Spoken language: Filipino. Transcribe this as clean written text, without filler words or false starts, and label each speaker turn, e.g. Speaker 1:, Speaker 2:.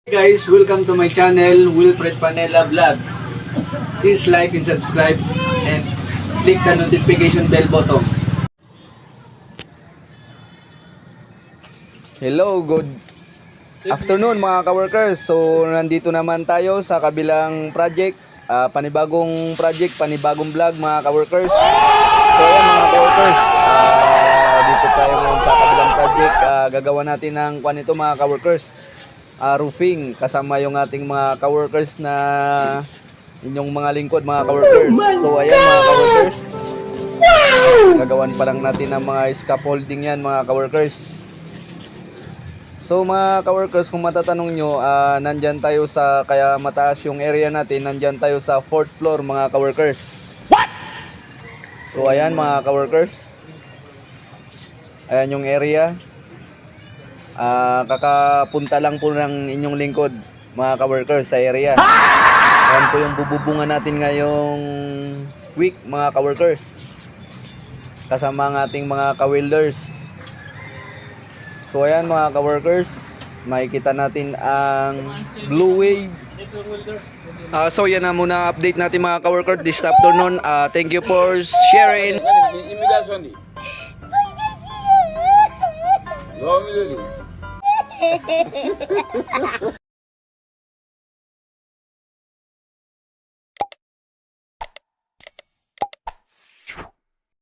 Speaker 1: Hey guys, welcome to my channel, Wilfred Panela Vlog. Please like and subscribe and click the notification bell button. Hello, good afternoon mga ka-workers. So nandito naman tayo sa kabilang project, panibagong vlog mga ka-workers. So ayan mga ka-workers, dito tayo ngayon sa kabilang project. Gagawa natin ng ito mga ka-workers, roofing, kasama yung ating mga ka-workers na inyong mga lingkod mga ka-workers. So ayan mga ka-workers, gagawan pa lang natin ng mga scaffolding yan mga ka-workers. So mga ka-workers, kung matatanong nyo, nandyan tayo sa, kaya mataas yung area natin, nandyan tayo sa 4th floor mga ka-workers. So ayan mga ka-workers, ayan yung area. Kakapunta lang po ng inyong lingkod mga ka-workers sa area. Ayan po yung bububungan natin ngayong week mga ka-workers, kasama ang ating mga ka-welders. So ayan mga ka-workers, makikita natin ang Blue Wave. So yan na muna update natin mga ka-workers this afternoon. Thank you for sharing.